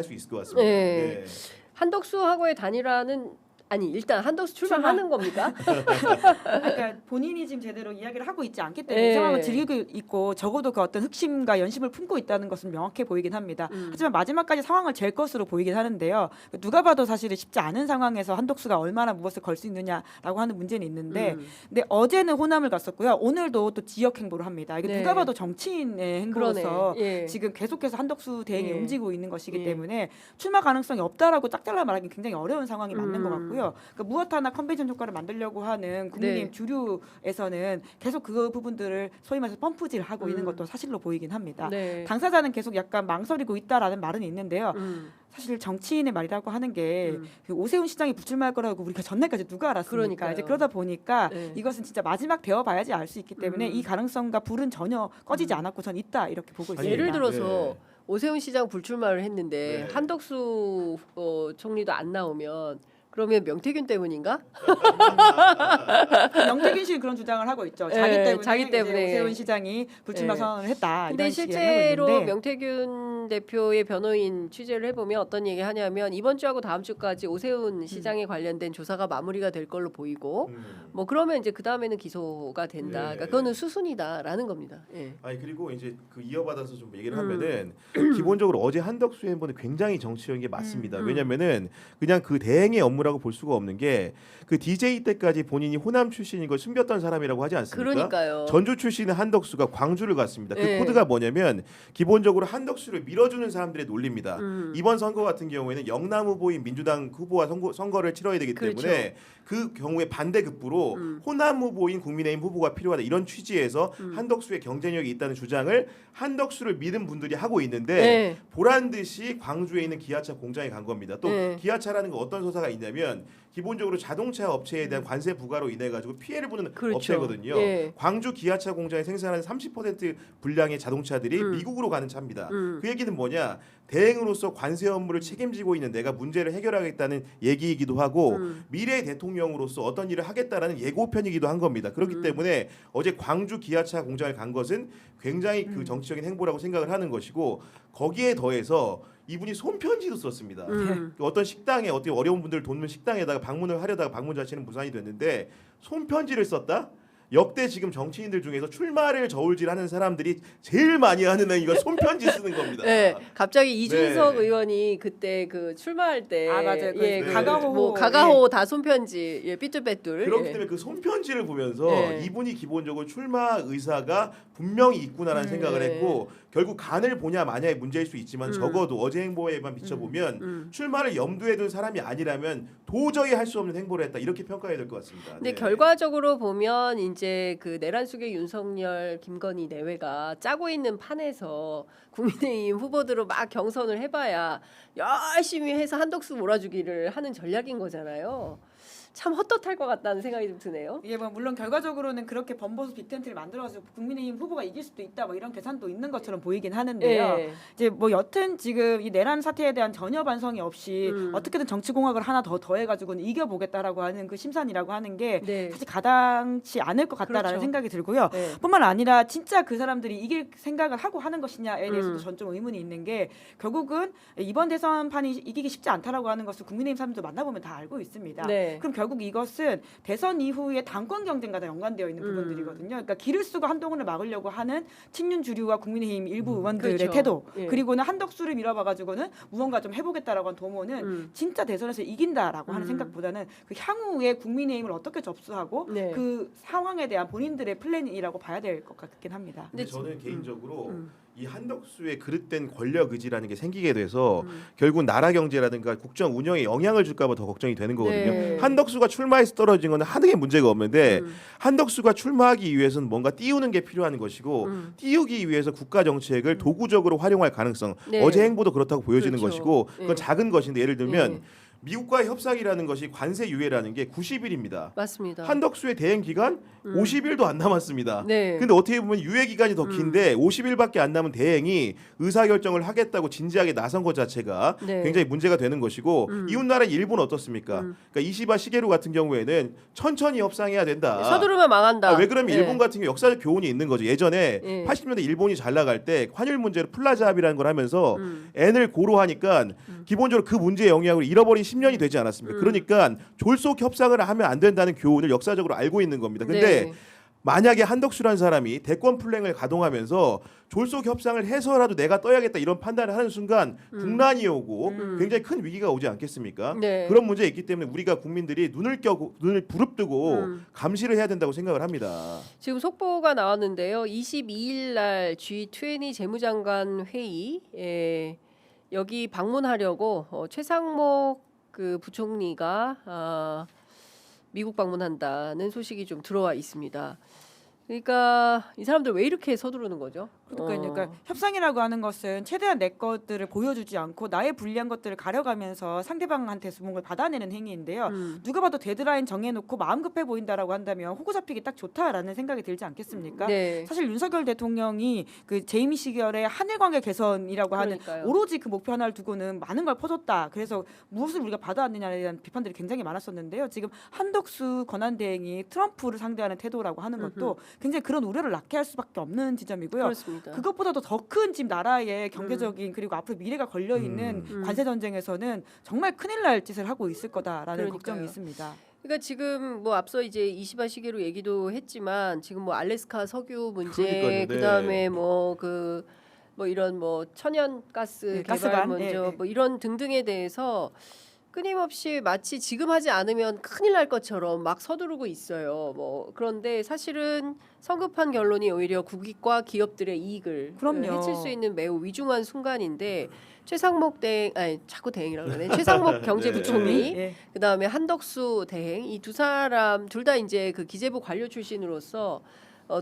수 있을 것 같습니다. 네. 네. 한덕수하고의 단일화는 아니 일단 한덕수 출마하는 겁니까? 그러니까 본인이 지금 제대로 이야기를 하고 있지 않기 때문에 네. 이 상황을 즐기고 있고 적어도 그 어떤 흑심과 연심을 품고 있다는 것은 명확해 보이긴 합니다. 하지만 마지막까지 상황을 잴 것으로 보이긴 하는데요. 누가 봐도 사실은 쉽지 않은 상황에서 한덕수가 얼마나 무엇을 걸 수 있느냐라고 하는 문제는 있는데 근데 어제는 호남을 갔었고요. 오늘도 또 지역 행보를 합니다. 이게 네. 누가 봐도 정치인의 행보로서 그러네. 예. 지금 계속해서 한덕수 대행이 예. 움직이고 있는 것이기 예. 때문에 출마 가능성이 없다라고 딱 잘라 말하기 굉장히 어려운 상황이 맞는 것 같고요. 그러니까 무엇 하나 컨벤션 효과를 만들려고 하는 국민의힘 네. 주류에서는 계속 그 부분들을 소위 말해서 펌프질을 하고 있는 것도 사실로 보이긴 합니다. 네. 당사자는 계속 약간 망설이고 있다라는 말은 있는데요. 사실 정치인의 말이라고 하는 게 그 오세훈 시장이 불출마할 거라고 우리가 전날까지 누가 알았습니까? 그러니까요. 이제 그러다 보니까 네. 이것은 진짜 마지막 되어봐야지 알 수 있기 때문에 이 가능성과 불은 전혀 꺼지지 않았고 전 있다 이렇게 보고 있습니다. 예를 들어서 네. 오세훈 시장 불출마를 했는데 네. 한덕수 총리도 안 나오면 그러면 명태균 때문인가? 명태균 씨는 그런 주장을 하고 있죠. 네, 자기 자기 때문에. 이제 오세훈 시장이 불출마 네. 선언을 했다. 근데 이런 식의 실제로 하고 있는데 명태균 대표의 변호인 취재를 해보면 어떤 얘기 하냐면 이번 주하고 다음 주까지 오세훈 시장에 관련된 조사가 마무리가 될 걸로 보이고 뭐 그러면 이제 그 다음에는 기소가 된다. 네. 그러니까 그거는 수순이다라는 겁니다. 예. 아니 그리고 이제 그 이어받아서 좀 얘기를 하면은 기본적으로 어제 한덕수의 행보는 굉장히 정치적인 게 맞습니다. 왜냐면은 그냥 그 대행의 업무라고 볼 수가 없는 게 그 DJ 때까지 본인이 호남 출신인 걸 숨겼던 사람이라고 하지 않습니까? 그러니까요. 전주 출신의 한덕수가 광주를 갔습니다. 그 네. 코드가 뭐냐면 기본적으로 한덕수를 밀어주는 사람들의 논리입니다. 이번 선거 같은 경우에는 영남 후보인 민주당 후보와 선거를 치러야 되기 때문에 그렇죠. 그 경우에 반대급부로 호남 후보인 국민의힘 후보가 필요하다 이런 취지에서 한덕수의 경쟁력이 있다는 주장을 한덕수를 믿은 분들이 하고 있는데 네. 보란 듯이 광주에 있는 기아차 공장에 간 겁니다. 또 네. 기아차라는 거 어떤 소사가 있냐면 기본적으로 자동차 업체에 대한 관세 부과로 인해 가지고 피해를 보는 그렇죠. 업체거든요. 예. 광주 기아차 공장에 생산하는 30% 분량의 자동차들이 미국으로 가는 차입니다. 그 얘기는 뭐냐? 대행으로서 관세 업무를 책임지고 있는 내가 문제를 해결하겠다는 얘기이기도 하고 미래 대통령으로서 어떤 일을 하겠다라는 예고편이기도 한 겁니다. 그렇기 때문에 어제 광주 기아차 공장을 간 것은 굉장히 그 정치적인 행보라고 생각을 하는 것이고 거기에 더해서 이분이 손편지도 썼습니다. 어떤 식당에 어떻게 어려운 분들을 돕는 식당에다가 방문을 하려다가 방문 자체는 무산이 됐는데 손편지를 썼다? 역대 지금 정치인들 중에서 출마를 저울질하는 사람들이 제일 많이 하는 행위가 손편지 쓰는 겁니다. 네, 갑자기 이준석 네. 의원이 그때 그 출마할 때, 맞아요. 예, 네. 가가호, 뭐 가가호 다 손편지, 예, 삐뚤빼뚤. 그렇기 예. 때문에 그 손편지를 보면서 네. 이분이 기본적으로 출마 의사가 분명히 있구나라는 생각을 했고 결국 간을 보냐 마냐의 문제일 수 있지만 적어도 어제 행보에만 비춰보면 출마를 염두에 둔 사람이 아니라면 도저히 할 수 없는 행보를 했다 이렇게 평가해야 될 것 같습니다. 근데 네. 결과적으로 보면 이제 그 내란숙의 윤석열, 김건희 내외가 짜고 있는 판에서 국민의힘 후보들로 막 경선을 해봐야 열심히 해서 한덕수 몰아주기를 하는 전략인 거잖아요. 참 헛헛할 것 같다는 생각이 좀 드네요. 이게 뭐 물론 결과적으로는 그렇게 범보수 빅텐트를 만들어서 국민의힘 후보가 이길 수도 있다 뭐 이런 계산도 있는 것처럼 보이긴 하는데요. 예. 이제 뭐 여튼 지금 이 내란 사태에 대한 전혀 반성이 없이 어떻게든 정치공학을 하나 더 더해가지고는 이겨보겠다라고 하는 그 심산이라고 하는 게 네. 사실 가당치 않을 것 같다라는 그렇죠. 생각이 들고요. 네. 뿐만 아니라 진짜 그 사람들이 이길 생각을 하고 하는 것이냐에 대해서도 전 좀 의문이 있는 게 결국은 이번 대선판이 이기기 쉽지 않다라고 하는 것을 국민의힘 사람들 만나보면 다 알고 있습니다. 네. 그럼 결국 이것은 대선 이후에 당권 경쟁과 다 연관되어 있는 부분들이거든요. 그러니까 길을 쓰고 한동훈을 막으려고 하는 친윤 주류와 국민의힘 일부 의원들의 그렇죠. 태도 예. 그리고는 한덕수를 밀어봐가지고는 무언가 좀 해보겠다라고 한 도모는 진짜 대선에서 이긴다라고 하는 생각보다는 그 향후에 국민의힘을 어떻게 접수하고 네. 그 상황에 대한 본인들의 플랜이라고 봐야 될 것 같긴 합니다. 근데 저는 개인적으로 이 한덕수의 그릇된 권력 의지라는 게 생기게 돼서 결국 나라 경제라든가 국정 운영에 영향을 줄까봐 더 걱정이 되는 거거든요. 네. 한덕수가 출마해서 떨어진 건 하등의 문제가 없는데 한덕수가 출마하기 위해서는 뭔가 띄우는 게 필요한 것이고 띄우기 위해서 국가 정책을 도구적으로 활용할 가능성 네. 어제 행보도 그렇다고 보여지는 그렇죠. 것이고 그건 네. 작은 것인데 예를 들면 네. 미국과의 협상이라는 것이 관세 유예라는 게 90일입니다. 맞습니다. 한덕수의 대행 기간 50일도 안 남았습니다. 네. 근데 어떻게 보면 유예 기간이 더 긴데 50일밖에 안 남은 대행이 의사 결정을 하겠다고 진지하게 나선 것 자체가 네. 굉장히 문제가 되는 것이고 이웃나라 일본 어떻습니까? 그러니까 이시바 시게루 같은 경우에는 천천히 협상해야 된다. 서두르면 망한다. 왜 그러면 네. 일본 같은 경우 역사적 교훈이 있는 거죠. 예전에 네. 80년대 일본이 잘 나갈 때 환율 문제로 플라자 합의라는 걸 하면서 N을 고로 하니까 기본적으로 그 문제의 영향을 잃어버린 10년이 되지 않았습니까? 그러니까 졸속 협상을 하면 안 된다는 교훈을 역사적으로 알고 있는 겁니다. 근데 네. 만약에 한덕수라는 사람이 대권 플랜을 가동하면서 졸속 협상을 해서라도 내가 떠야겠다 이런 판단을 하는 순간 국난이 오고 굉장히 큰 위기가 오지 않겠습니까? 네. 그런 문제가 있기 때문에 우리가 국민들이 눈을 부릅뜨고 감시를 해야 된다고 생각을 합니다. 지금 속보가 나왔는데요. 22일 날 G20 재무장관 회의 여기 방문하려고 최상목 그 부총리가 미국 방문한다는 소식이 좀 들어와 있습니다. 그러니까 이 사람들 왜 이렇게 서두르는 거죠? 그러니까 협상이라고 하는 것은 최대한 내 것들을 보여주지 않고 나의 불리한 것들을 가려가면서 상대방한테 수긍을 받아내는 행위인데요. 누가 봐도 데드라인 정해놓고 마음 급해 보인다라고 한다면 호구 잡히기 딱 좋다라는 생각이 들지 않겠습니까? 네. 사실 윤석열 대통령이 그 재임이 시절에 한일 관계 개선이라고 하는 그러니까요. 오로지 그 목표 하나를 두고는 많은 걸 퍼줬다. 그래서 무엇을 우리가 받아왔느냐에 대한 비판들이 굉장히 많았었는데요. 지금 한덕수 권한대행이 트럼프를 상대하는 태도라고 하는 것도 굉장히 그런 우려를 낳게 할 수밖에 없는 지점이고요. 그렇습니다. 그것보다도 더 큰 지금 나라의 경제적인 그리고 앞으로 미래가 걸려 있는 관세 전쟁에서는 정말 큰일 날 짓을 하고 있을 거다라는 그러니까요. 걱정이 있습니다. 그러니까 지금 뭐 앞서 이제 이시바 시게루 얘기도 했지만 지금 뭐 알래스카 석유 문제 그러니까요, 네. 그다음에 뭐 이런 뭐 천연가스 네, 개발 가스관, 먼저 네, 네. 뭐 이런 등등에 대해서 끊임없이 마치 지금 하지 않으면 큰일 날 것처럼 막 서두르고 있어요. 뭐 그런데 사실은 성급한 결론이 오히려 국익과 기업들의 이익을 그럼요. 해칠 수 있는 매우 위중한 순간인데 최상목 대행 아니 자꾸 대행이라고 그러네. 최상목 경제부총리 예. 그다음에 한덕수 대행 이 두 사람 둘 다 이제 그 기재부 관료 출신으로서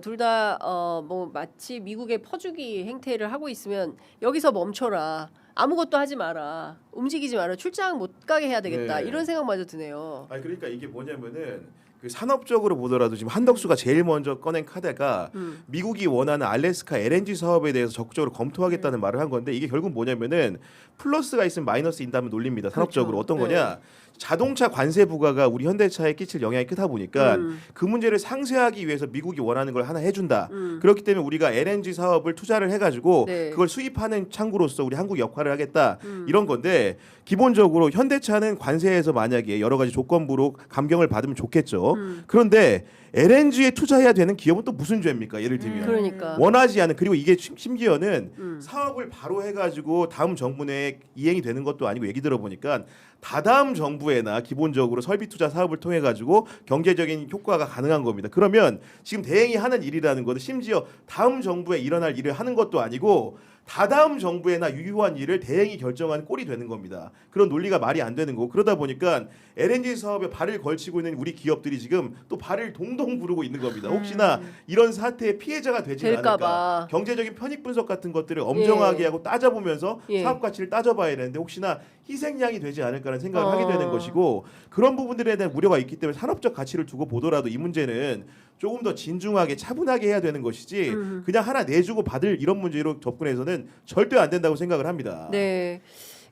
둘 다 뭐 마치 미국의 퍼주기 행태를 하고 있으면 여기서 멈춰라. 아무것도 하지 마라. 움직이지 마라. 출장 못 가게 해야 되겠다. 네. 이런 생각마저 드네요. 아니 그러니까 이게 뭐냐면은 그 산업적으로 보더라도 지금 한덕수가 제일 먼저 꺼낸 카드가 미국이 원하는 알래스카 LNG 사업에 대해서 적극적으로 검토하겠다는 말을 한 건데 이게 결국 뭐냐면은 플러스가 있으면 마이너스 인다면 논립니다. 산업적으로 그렇죠. 어떤 거냐? 자동차 관세 부과가 우리 현대차에 끼칠 영향이 크다 보니까 그 문제를 상쇄하기 위해서 미국이 원하는 걸 하나 해준다. 그렇기 때문에 우리가 LNG 사업을 투자를 해가지고 네. 그걸 수입하는 창구로서 우리 한국 역할을 하겠다 이런 건데 기본적으로 현대차는 관세에서 만약에 여러 가지 조건부로 감경을 받으면 좋겠죠. 그런데 LNG에 투자해야 되는 기업은 또 무슨 죄입니까? 예를 들면 그러니까. 원하지 않은 그리고 이게 심지어는 사업을 바로 해가지고 다음 정부 내에 이행이 되는 것도 아니고 얘기 들어보니까 다다음 정부에나 기본적으로 설비 투자 사업을 통해 가지고 경제적인 효과가 가능한 겁니다. 그러면 지금 대행이 하는 일이라는 것은 심지어 다음 정부에 일어날 일을 하는 것도 아니고 다다음 정부에나 유효한 일을 대행이 결정한 꼴이 되는 겁니다. 그런 논리가 말이 안 되는 거고 그러다 보니까 LNG 사업에 발을 걸치고 있는 우리 기업들이 지금 또 발을 동동 구르고 있는 겁니다. 혹시나 이런 사태의 피해자가 되지 될까 않을까. 봐. 경제적인 편익 분석 같은 것들을 엄정하게 예. 하고 따져보면서 예. 사업 가치를 따져봐야 되는데 혹시나 희생양이 되지 않을까라는 생각을 하게 되는 어. 것이고 그런 부분들에 대한 우려가 있기 때문에 산업적 가치를 두고 보더라도 이 문제는 조금 더 진중하게 차분하게 해야 되는 것이지 그냥 하나 내주고 받을 이런 문제로 접근해서는 절대 안 된다고 생각을 합니다. 네.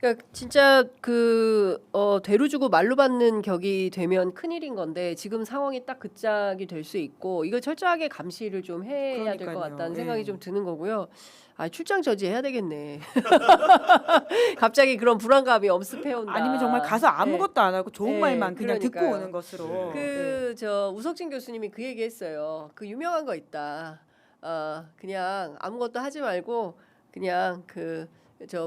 그러니까 진짜 대로 주고 말로 받는 격이 되면 큰일인 건데 지금 상황이 딱 그 짝이 될 수 있고 이걸 철저하게 감시를 좀 해야 될 것 그러니까요. 같다는 예. 생각이 좀 드는 거고요. 아 출장 저지해야 되겠네. 갑자기 그런 불안감이 엄습해 온다. 아니면 정말 가서 아무것도 안 하고 좋은 네, 말만 그냥 듣고 그러니까요. 오는 것으로. 네. 그 저 우석진 교수님이 그 얘기했어요. 그 유명한 거 있다. 그냥 아무것도 하지 말고 그냥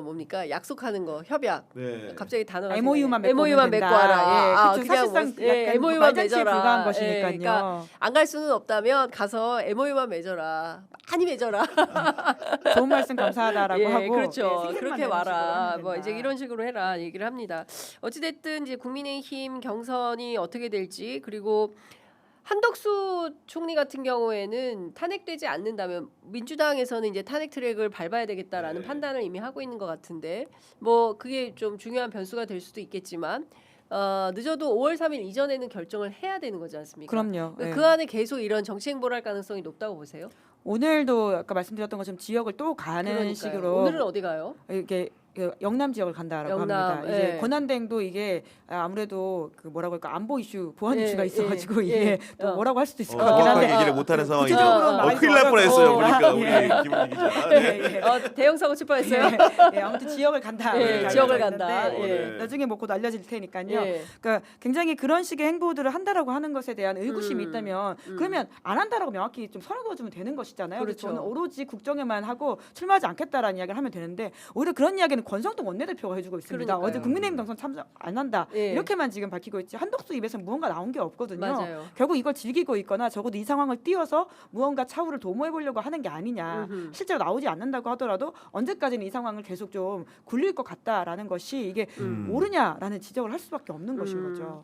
뭡니까 약속하는 거 협약. 네. 갑자기 단어가 MOU만 생각나요. 맺고 MOU만 맺고 와라. 그쵸, 사실상 MOU만 말장치에 맺어라. 불과한 예, 것이니까요. 그러니까 안 갈 수는 없다면 가서 MOU만 맺어라. 많이 맺어라. 좋은 말씀 감사하다라고 예, 하고 그렇죠. 네, 생각만 그렇게 내는 식으로 와라. 하면 뭐 된다. 이제 이런 식으로 해라 얘기를 합니다. 어찌됐든 이제 국민의힘 경선이 어떻게 될지 그리고 한덕수 총리 같은 경우에는 탄핵되지 않는다면 민주당에서는 이제 탄핵 트랙을 밟아야 되겠다라는 네. 판단을 이미 하고 있는 것 같은데 뭐 그게 좀 중요한 변수가 될 수도 있겠지만 늦어도 5월 3일 이전에는 결정을 해야 되는 거지 않습니까? 그럼요. 예. 그 안에 계속 이런 정치 행보를 할 가능성이 높다고 보세요? 오늘도 아까 말씀드렸던 것처럼 지역을 또 가는 그러니까요. 식으로 오늘은 어디 가요? 이게 그 영남 지역을 간다라고 영남, 합니다. 이제 예. 권한대행도 이게 아무래도 그 뭐라고 할까 안보 이슈, 보안 예, 이슈가 예, 있어가지고 예. 이게 또 어. 뭐라고 할 수도 있을 것 같긴 정확하게 한데 얘기를 못하는 상황이죠. 구체적으로는 많이 큰일 날 뻔했어요. 보니까 우리 예. 김은희 기자. 네. 예, 예. 대형 사고 칠 뻔했어요. 예, 아무튼 지역을 간다. 예, 이렇게 지역을 알려져 간다. 있는데 예. 네. 나중에 뭐 곧 알려질 테니까요. 예. 그러니까 굉장히 그런 식의 행보들을 한다라고 하는 것에 대한 의구심이 있다면 그러면 안 한다라고 명확히 좀 선을 그어주면 되는 것이잖아요. 그래서 그렇죠. 저는 오로지 국정에만 하고 출마하지 않겠다라는 이야기를 하면 되는데 오히려 그런 이야기는 권성동 원내대표가 해주고 있습니다. 그러니까요. 어제 국민의힘 당선 참석 안 한다 예. 이렇게만 지금 밝히고 있지 한덕수 입에서 무언가 나온 게 없거든요. 맞아요. 결국 이걸 즐기고 있거나 적어도 이 상황을 띄워서 무언가 차후를 도모해 보려고 하는 게 아니냐. 음흠. 실제로 나오지 않는다고 하더라도 언제까지는 이 상황을 계속 좀 굴릴 것 같다라는 것이 이게 모르냐라는 지적을 할 수밖에 없는 것인 거죠.